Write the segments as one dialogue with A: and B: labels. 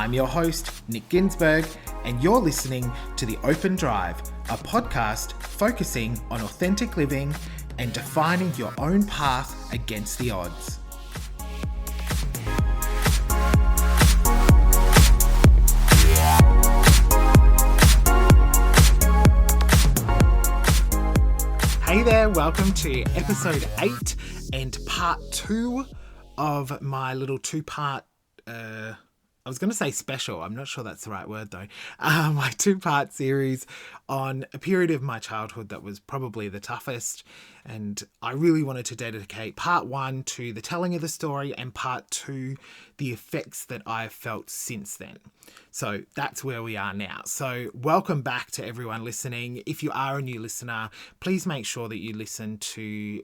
A: I'm your host, Nick Ginsberg, and you're listening to The Open Drive, a podcast focusing on authentic living and defining your own path against the odds. Hey there, welcome to episode 8 and part 2 of my little two-part, I was going to say special, I'm not sure that's the right word though, my two-part series on a period of my childhood that was probably the toughest, and I really wanted to dedicate part 1 to the telling of the story and part 2 the effects that I've felt since then. So that's where we are now. So welcome back to everyone listening. If you are a new listener, please make sure that you listen to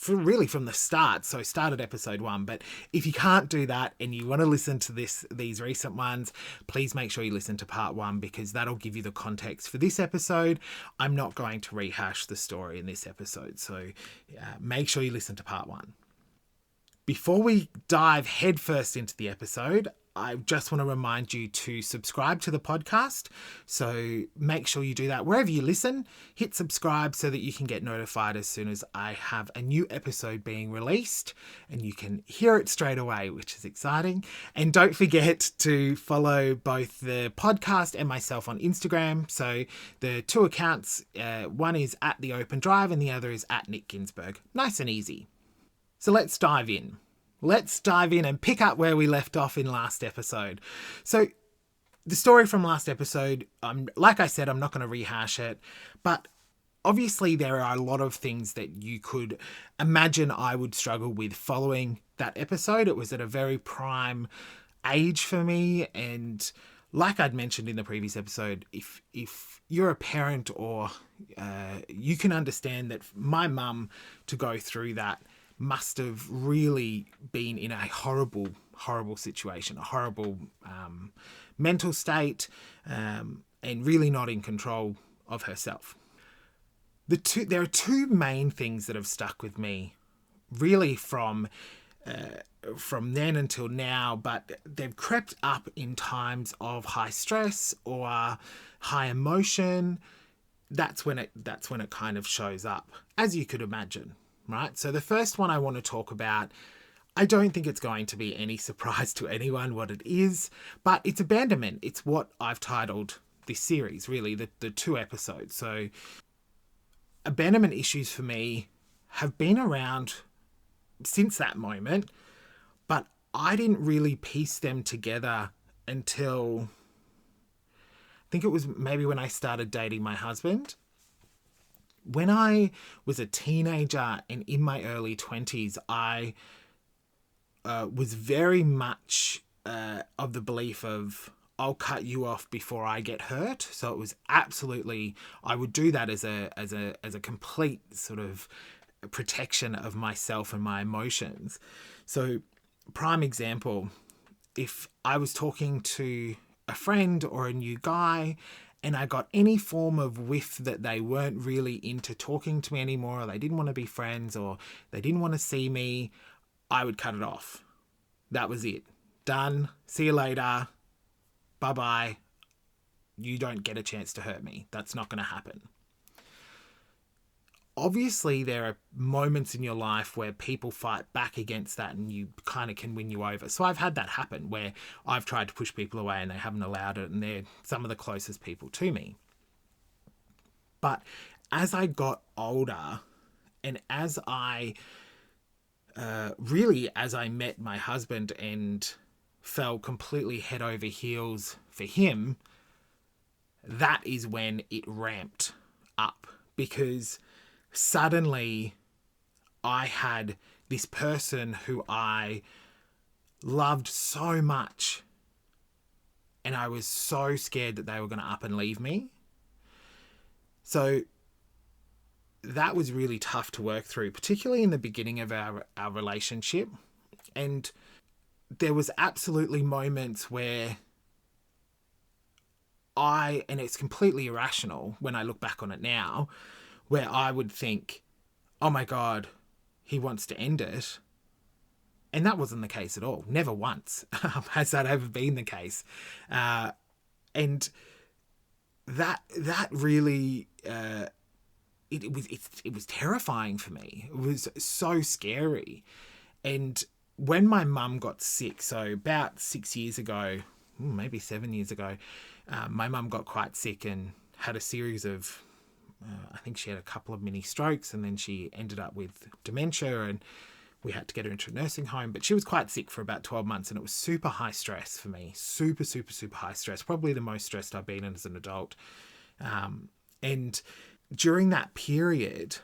A: really from the start. So start at episode 1. But if you can't do that and you want to listen to these recent ones, please make sure you listen to part 1 because that'll give you the context for this episode. I'm not going to rehash the story in this episode. So make sure you listen to part 1. Before we dive headfirst into the episode, I just want to remind you to subscribe to the podcast. So make sure you do that wherever you listen. Hit subscribe so that you can get notified as soon as I have a new episode being released and you can hear it straight away, which is exciting. And don't forget to follow both the podcast and myself on Instagram. So the two accounts, one is at The Open Drive and the other is at Nick Ginsberg. Nice and easy. So let's dive in. Let's dive in and pick up where we left off in last episode. So the story from last episode, like I said, I'm not going to rehash it, but obviously there are a lot of things that you could imagine I would struggle with following that episode. It was at a very prime age for me, and like I'd mentioned in the previous episode, if you're a parent or you can understand that my mum to go through that must have really been in a horrible situation, a horrible mental state, and really not in control of herself. There are two main things that have stuck with me, really from then until now, but they've crept up in times of high stress or high emotion. That's when it kind of shows up, as you could imagine. Right. So the first one I want to talk about, I don't think it's going to be any surprise to anyone what it is, but it's abandonment. It's what I've titled this series, really, the 2 episodes. So abandonment issues for me have been around since that moment, but I didn't really piece them together until I think it was maybe when I started dating my husband. When I was a teenager and in my early 20s, I was very much of the belief of I'll cut you off before I get hurt. So it was absolutely, I would do that as a complete sort of protection of myself and my emotions. So prime example, if I was talking to a friend or a new guy and I got any form of whiff that they weren't really into talking to me anymore, or they didn't want to be friends, or they didn't want to see me, I would cut it off. That was it. Done. See you later. Bye-bye. You don't get a chance to hurt me. That's not going to happen. Obviously, there are moments in your life where people fight back against that and you kind of can win you over. So I've had that happen where I've tried to push people away and they haven't allowed it, and they're some of the closest people to me. But as I got older and as I met my husband and fell completely head over heels for him, that is when it ramped up, because suddenly I had this person who I loved so much, and I was so scared that they were going to up and leave me. So that was really tough to work through, particularly in the beginning of our relationship. And there was absolutely moments where and it's completely irrational when I look back on it now, where I would think, oh my God, he wants to end it. And that wasn't the case at all. Never once has that ever been the case. And that really, it was terrifying for me. It was so scary. And when my mum got sick, so about 6 years ago, maybe 7 years ago, my mum got quite sick and had a series of, I think she had a couple of mini strokes, and then she ended up with dementia, and we had to get her into a nursing home. But she was quite sick for about 12 months, and it was super high stress for me. Super, super, super high stress. Probably the most stressed I've been in as an adult. And during that period,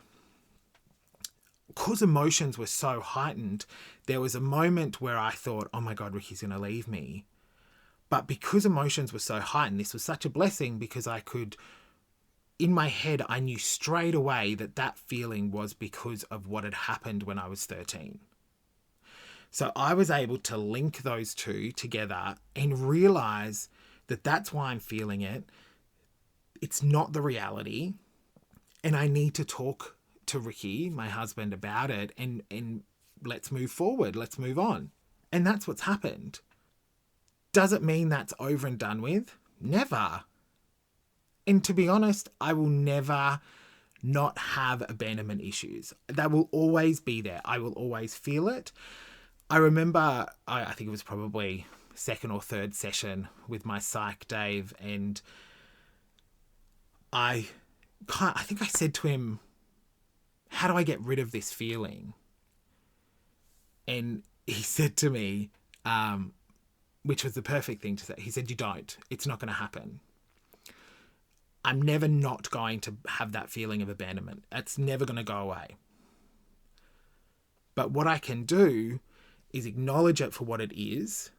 A: because emotions were so heightened, there was a moment where I thought, oh my God, Ricky's going to leave me. But because emotions were so heightened, this was such a blessing, because I could, in my head, I knew straight away that that feeling was because of what had happened when I was 13. So I was able to link those two together and realize that that's why I'm feeling it. It's not the reality. And I need to talk to Ricky, my husband, about it, and let's move forward. Let's move on. And that's what's happened. Does it mean that's over and done with? Never. And to be honest, I will never not have abandonment issues. That will always be there. I will always feel it. I remember, I think it was probably second or third session with my psych, Dave, and I think I said to him, how do I get rid of this feeling? And he said to me, which was the perfect thing to say, he said, you don't. It's not going to happen. I'm never not going to have that feeling of abandonment. It's never going to go away. But what I can do is acknowledge it for what it is.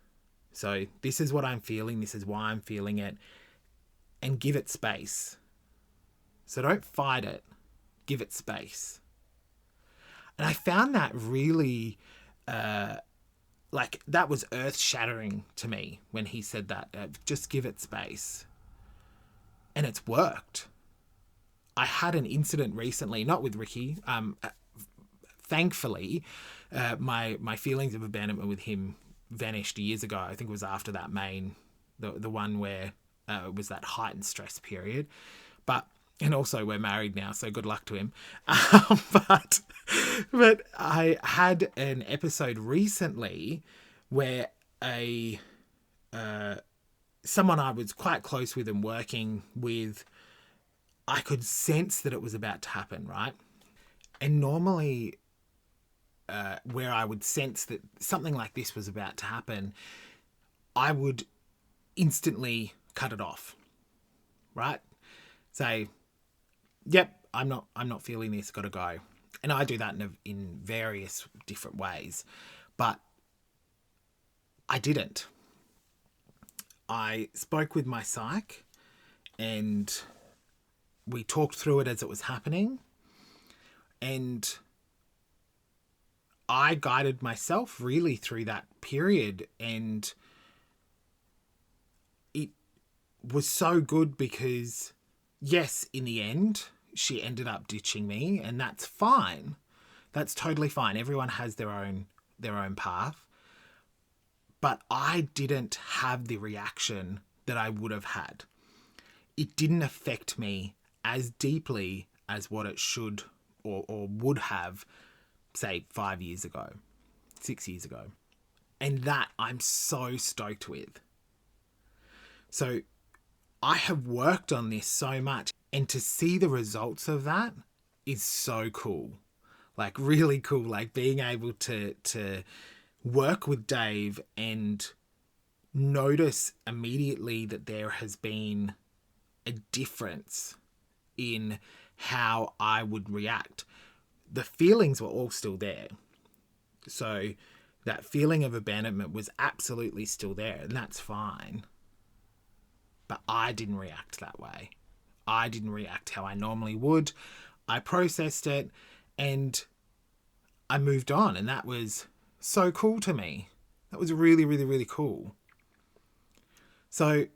A: So this is what I'm feeling. This is why I'm feeling it. And give it space. So don't fight it. Give it space. And I found that really, that was earth-shattering to me when he said that. Just give it space. And it's worked. I had an incident recently, not with Ricky. Thankfully, my feelings of abandonment with him vanished years ago. I think it was after that the one where it was that heightened stress period. And also we're married now, so good luck to him. But I had an episode recently where someone I was quite close with and working with, I could sense that it was about to happen, right? And normally where I would sense that something like this was about to happen, I would instantly cut it off, right? Say, yep, I'm not feeling this, gotta go. And I do that in various different ways, but I didn't. I spoke with my psych and we talked through it as it was happening, and I guided myself really through that period, and it was so good because, yes, in the end, she ended up ditching me, and that's fine. That's totally fine. Everyone has their own path. But I didn't have the reaction that I would have had. It didn't affect me as deeply as what it should or would have, say, 5 years ago, 6 years ago. And that I'm so stoked with. So I have worked on this so much, and to see the results of that is so cool. Like, really cool. Like, being able to work with Dave and notice immediately that there has been a difference in how I would react. The feelings were all still there. So that feeling of abandonment was absolutely still there, and that's fine. But I didn't react that way. I didn't react how I normally would. I processed it and I moved on, and that was so cool to me. That was really, really, really cool. So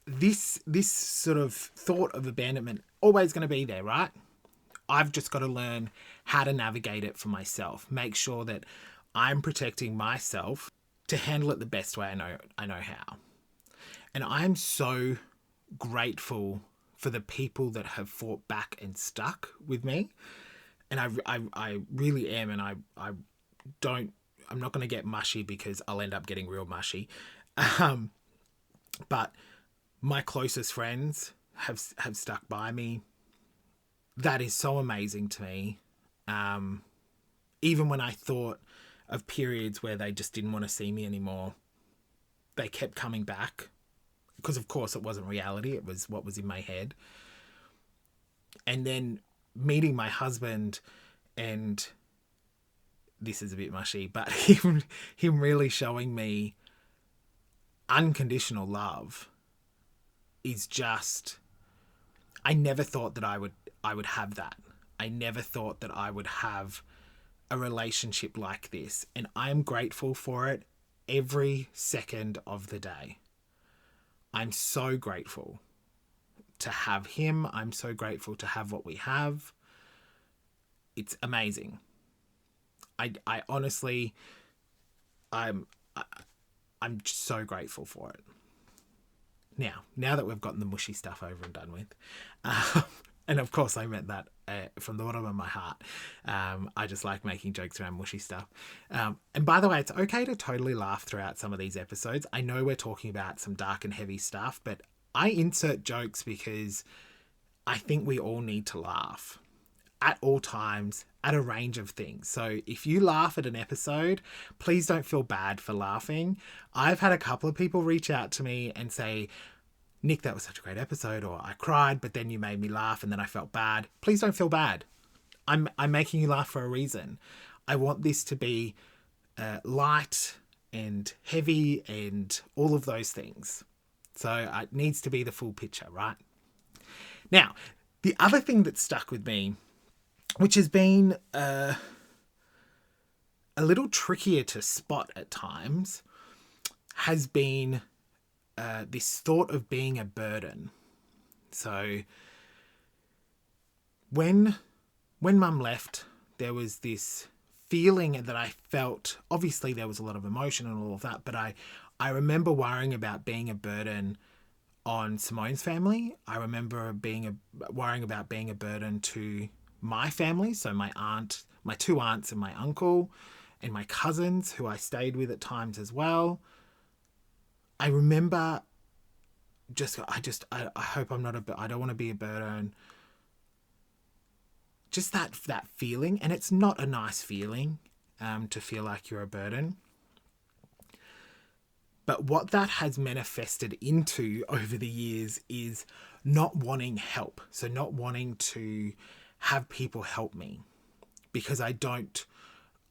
A: this sort of thought of abandonment always going to be there, right? I've just got to learn how to navigate it for myself. Make sure that I'm protecting myself to handle it the best way I know how. And I'm so grateful for the people that have fought back and stuck with me. And I really am. And I'm not going to get mushy because I'll end up getting real mushy. But my closest friends have stuck by me. That is so amazing to me. Even when I thought of periods where they just didn't want to see me anymore, they kept coming back. Because, of course, it wasn't reality. It was what was in my head. And then meeting my husband, and this is a bit mushy, but him really showing me unconditional love is just... I never thought that I would have that. I never thought that I would have a relationship like this. And I'm grateful for it every second of the day. I'm so grateful to have him. I'm so grateful to have what we have. It's amazing. I honestly, I'm so grateful for it. Now that we've gotten the mushy stuff over and done with, and of course I meant that from the bottom of my heart. I just like making jokes around mushy stuff. And by the way, it's okay to totally laugh throughout some of these episodes. I know we're talking about some dark and heavy stuff, but I insert jokes because I think we all need to laugh at all times, at a range of things. So if you laugh at an episode, please don't feel bad for laughing. I've had a couple of people reach out to me and say, Nick, that was such a great episode, or I cried, but then you made me laugh and then I felt bad. Please don't feel bad. I'm making you laugh for a reason. I want this to be light and heavy and all of those things. So it needs to be the full picture, right? Now, the other thing that stuck with me, which has been a little trickier to spot at times, has been this thought of being a burden. So when Mum left, there was this feeling that I felt. Obviously there was a lot of emotion and all of that, but I remember worrying about being a burden on Simone's family. I remember worrying about being a burden to my family, so my two aunts and my uncle and my cousins who I stayed with at times as well. I remember I hope I'm not I don't want to be a burden. Just that feeling, and it's not a nice feeling to feel like you're a burden. But what that has manifested into over the years is not wanting help. So not wanting to have people help me because I don't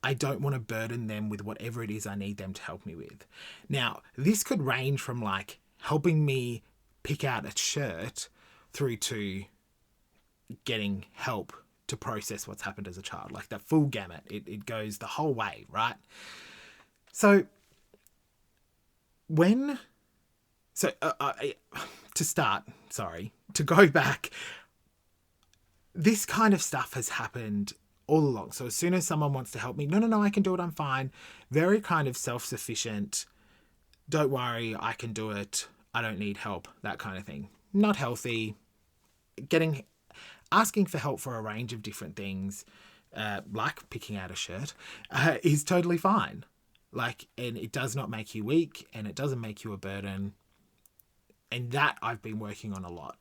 A: want to burden them with whatever it is I need them to help me with. Now, this could range from like helping me pick out a shirt through to getting help to process what's happened as a child, like that full gamut. It goes the whole way, right? So to go back, this kind of stuff has happened all along. So as soon as someone wants to help me, no, I can do it, I'm fine. Very kind of self-sufficient. Don't worry, I can do it. I don't need help, that kind of thing. Not healthy. Asking for help for a range of different things, like picking out a shirt, is totally fine. And it does not make you weak, and it doesn't make you a burden. And that I've been working on a lot.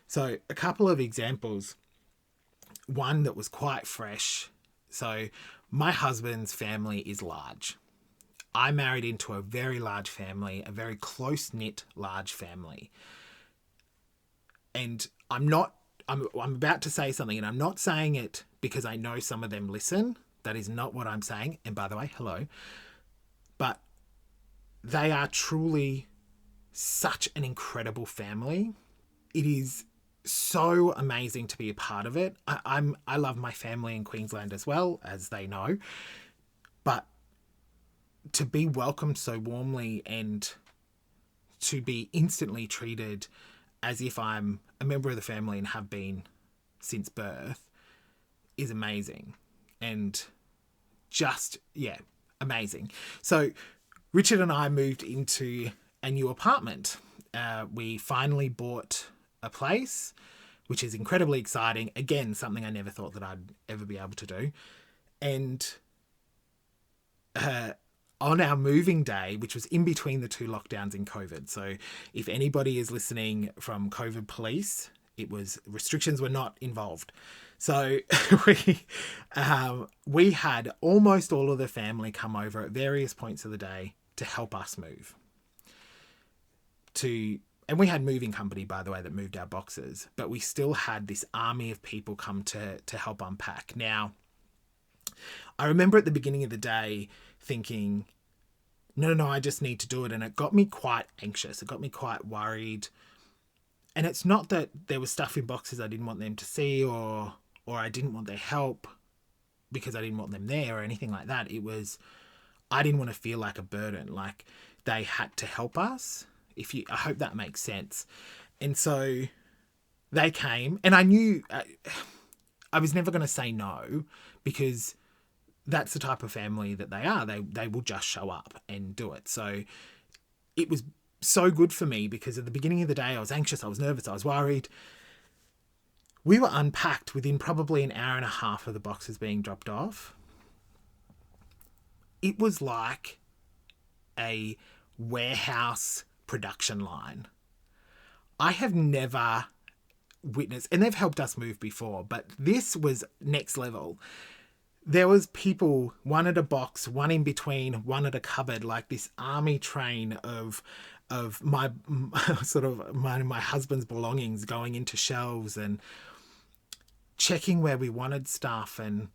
A: So a couple of examples. One that was quite fresh. So my husband's family is large. I married into a very large family, a very close-knit large family. And I'm about to say something, and I'm not saying it because I know some of them listen. That is not what I'm saying. And by the way, hello. But they are truly such an incredible family. It is so amazing to be a part of it. I love my family in Queensland as well, as they know. But to be welcomed so warmly and to be instantly treated as if I'm a member of the family and have been since birth is amazing. And just, Amazing. So Richard and I moved into a new apartment. We finally bought a place, which is incredibly exciting. Again, something I never thought that I'd ever be able to do. And on our moving day, which was in between the two lockdowns in COVID. So if anybody is listening from COVID police, it was restrictions were not involved. So we had almost all of the family come over at various points of the day to help us move. And we had moving company, by the way, that moved our boxes, but we still had this army of people come to help unpack. Now, I remember at the beginning of the day thinking, no, I just need to do it. And it got me quite anxious. It got me quite worried. And it's not that there was stuff in boxes I didn't want them to see or I didn't want their help because I didn't want them there or anything like that. It was, I didn't want to feel like a burden, like they had to help us. I hope that makes sense. And so they came, and I knew I was never going to say no, because that's the type of family that they are. They will just show up and do it. So it was so good for me, because at the beginning of the day, I was anxious, I was nervous, I was worried. We were unpacked within probably an hour and a half of the boxes being dropped off. It was like a warehouse production line. I have never witnessed, and they've helped us move before, but this was next level. There was people, one at a box, one in between, one at a cupboard, like this army train of my my husband's belongings going into shelves and checking where we wanted stuff. And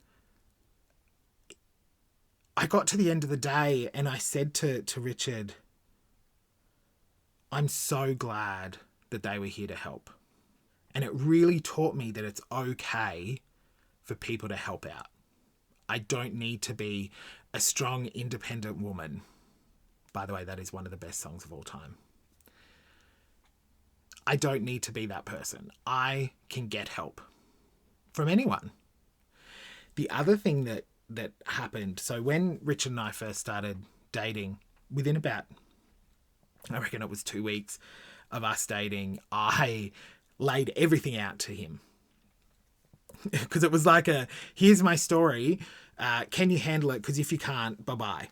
A: I got to the end of the day and I said to Richard, I'm so glad that they were here to help. And it really taught me that it's okay for people to help out. I don't need to be a strong, independent woman. By the way, that is one of the best songs of all time. I don't need to be that person. I can get help from anyone. The other thing that happened, so when Richard and I first started dating, within about, I reckon it was 2 weeks of us dating, I laid everything out to him. Because it was like here's my story. Can you handle it? Because if you can't, bye-bye.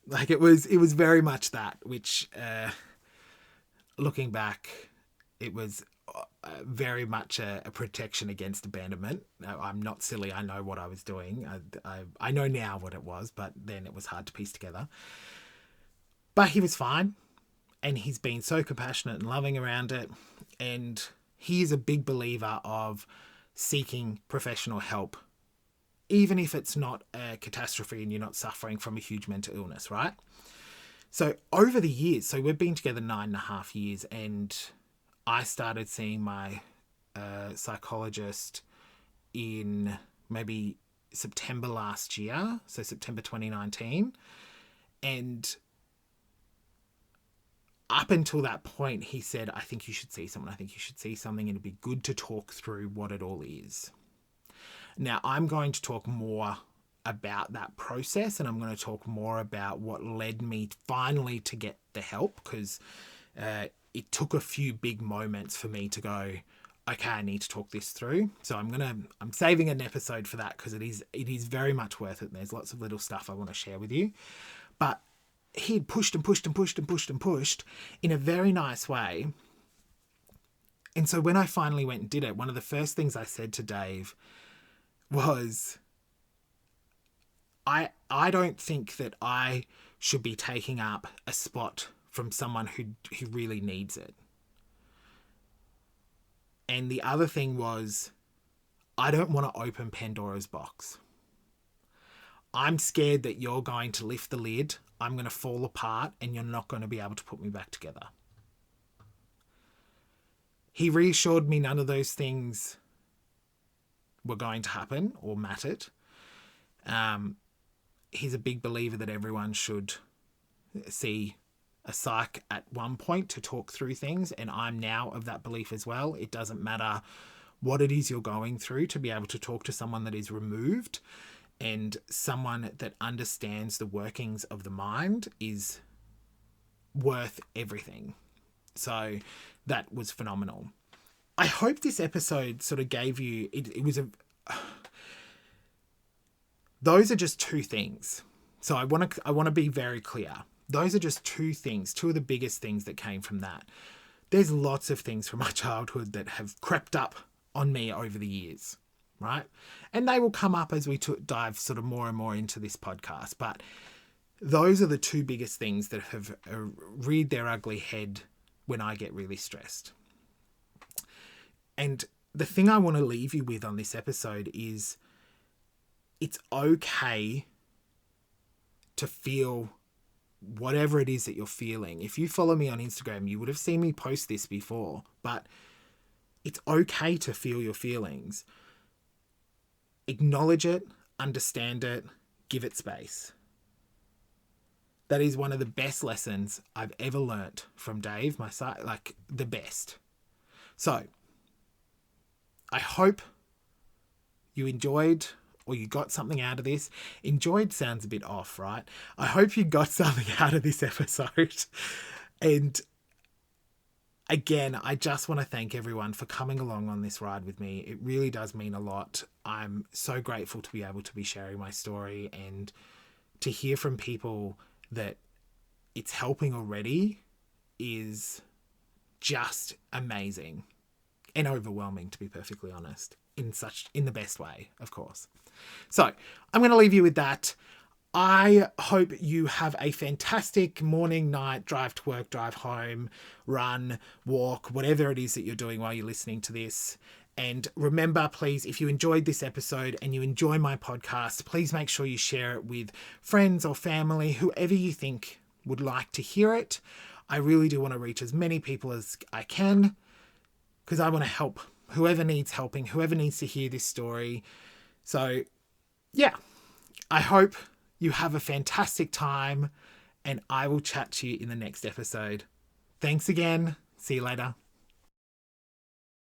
A: Like it was very much that, which looking back, it was very much a protection against abandonment. I'm not silly. I know what I was doing. I know now what it was, but then it was hard to piece together. But he was fine. And he's been so compassionate and loving around it. And he is a big believer of seeking professional help, even if it's not a catastrophe and you're not suffering from a huge mental illness, right? So over the years, so we've been together 9.5 years, and I started seeing my psychologist in maybe September last year, so September 2019. And up until that point, he said, I think you should see someone. I think you should see something, and it'd be good to talk through what it all is. Now, I'm going to talk more about that process, and I'm going to talk more about what led me finally to get the help, because it took a few big moments for me to go, okay, I need to talk this through. So I'm saving an episode for that, because it is very much worth it. And there's lots of little stuff I want to share with you. But he'd pushed and pushed and pushed and pushed and pushed in a very nice way. And so when I finally went and did it, one of the first things I said to Dave was, I don't think that I should be taking up a spot from someone who really needs it. And the other thing was, I don't want to open Pandora's box. I'm scared that you're going to lift the lid, I'm going to fall apart, and you're not going to be able to put me back together. He reassured me none of those things were going to happen or mattered. He's a big believer that everyone should see a psych at one point to talk through things, and I'm now of that belief as well. It doesn't matter what it is you're going through, to be able to talk to someone that is removed and someone that understands the workings of the mind is worth everything. So that was phenomenal. I hope this episode sort of gave you, those are just two things. So I want to be very clear. Those are just two things, two of the biggest things that came from that. There's lots of things from my childhood that have crept up on me over the years, right? And they will come up as we dive sort of more and more into this podcast. But those are the two biggest things that have reared their ugly head when I get really stressed. And the thing I want to leave you with on this episode is it's okay to feel whatever it is that you're feeling. If you follow me on Instagram, you would have seen me post this before, but it's okay to feel your feelings. Acknowledge it, understand it, give it space. That is one of the best lessons I've ever learnt from Dave, my side, like the best. So I hope you enjoyed or you got something out of this. Enjoyed sounds a bit off, right? I hope you got something out of this episode. And again, I just want to thank everyone for coming along on this ride with me. It really does mean a lot. I'm so grateful to be able to be sharing my story and to hear from people that it's helping already is just amazing and overwhelming, to be perfectly honest, in the best way, of course. So I'm going to leave you with that. I hope you have a fantastic morning, night, drive to work, drive home, run, walk, whatever it is that you're doing while you're listening to this. And remember, please, if you enjoyed this episode and you enjoy my podcast, please make sure you share it with friends or family, whoever you think would like to hear it. I really do want to reach as many people as I can because I want to help whoever needs helping, whoever needs to hear this story. So, yeah, I hope you have a fantastic time and I will chat to you in the next episode. Thanks again. See you later.